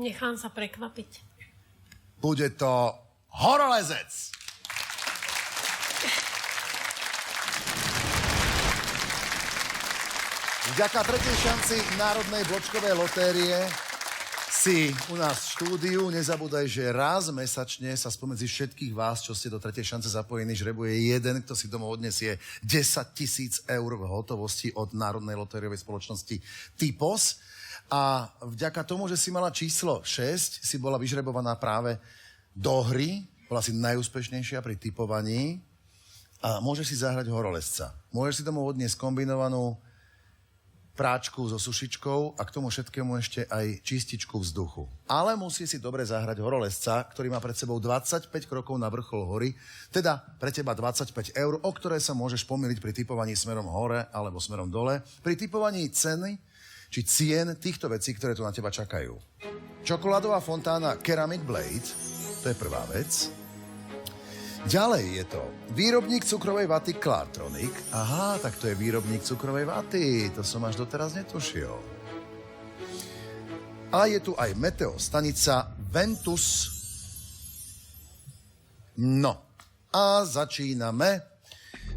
Nechám sa prekvapiť. Bude to horolezec. Vďaka tretej šanci Národnej bločkovej lotérie si u nás v štúdiu. Nezabúdaj, že raz mesačne sa spomedzi všetkých vás, čo ste do tretej šance zapojení, žrebuje jeden, kto si domov odnesie 10 000 eur v hotovosti od Národnej lotériovej spoločnosti Typos. A vďaka tomu, že si mala číslo 6, si bola vyžrebovaná práve do hry, bola si najúspešnejšia pri typovaní a môžeš si zahrať horolezca. Môžeš si domov odniesť kombinovanú práčku so sušičkou a k tomu všetkému ešte aj čističku vzduchu. Ale musí si dobre zahrať horolezca, ktorý má pred sebou 25 krokov na vrchol hory, teda pre teba 25 eur, o ktoré sa môžeš pomýliť pri typovaní smerom hore alebo smerom dole, pri typovaní ceny či cien týchto vecí, ktoré tu na teba čakajú. Čokoládová fontána Ceramic Blade, to je prvá vec. Ďalej je to výrobník cukrovej vaty Klartronic. Aha, tak to je výrobník cukrovej vaty. To som až doteraz netušil. A je tu aj meteostanica Ventus. No, a začíname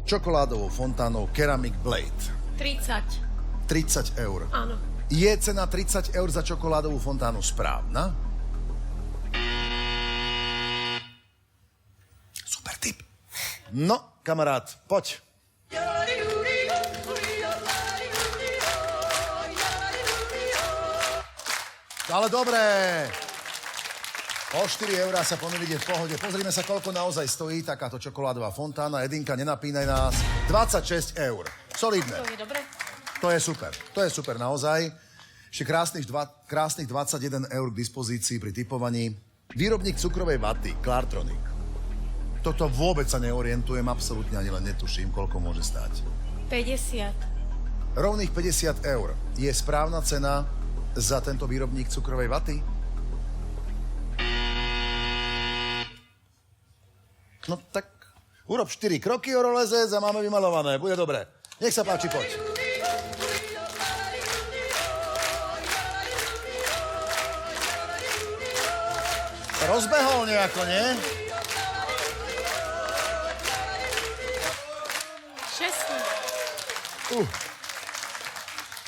čokoládovou fontánou Ceramic Blade. 30 eur. Áno. Je cena 30 eur za čokoládovú fontánu správna? Super tip. No, kamarát, poď. Ale dobré. O 4 eurá sa pomýliť je v pohode. Pozrime sa, koľko naozaj stojí takáto čokoládová fontána. Edinka, nenapínaj nás. 26 eur. Solidné. To je dobre. To je super naozaj. Ešte krásnych 21 eur k dispozícii pri typovaní. Výrobník cukrovej vaty, Klartronic. Toto vôbec sa neorientujem, absolútne ani len netuším, koľko môže stáť. 50. Rovných 50 eur. Je správna cena za tento výrobník cukrovej vaty? No tak, urob 4 kroky, horolezec, a máme vymalované. Bude dobre. Nech sa páči, poď. Rozbehol nejako, nie? 16.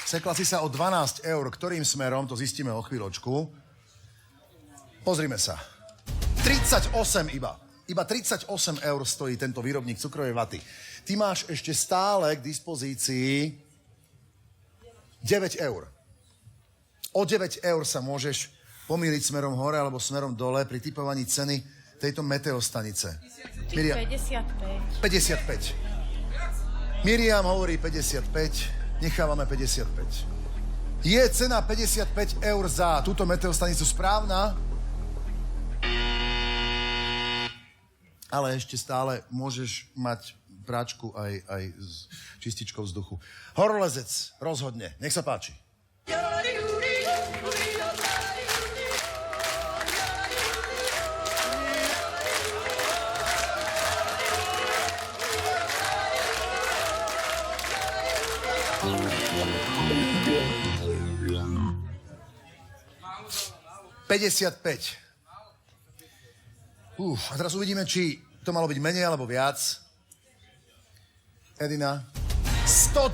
Sekla si sa o 12 eur. Ktorým smerom? To zistíme o chvíľočku. Pozrime sa. 38 iba. Iba 38 eur stojí tento výrobník cukrovej vaty. Ty máš ešte stále k dispozícii 9 eur. O 9 eur sa môžeš pomýliť smerom hore alebo smerom dole pri typovaní ceny tejto meteostanice. 55. 55. Miriam hovorí 55, nechávame 55. Je cena 55 eur za túto meteostanicu správna? Ale ešte stále môžeš mať práčku aj s čističkou vzduchu. Horolezec, rozhodne. Nech sa páči. A teraz uvidíme, či to malo byť menej alebo viac. Edina. 102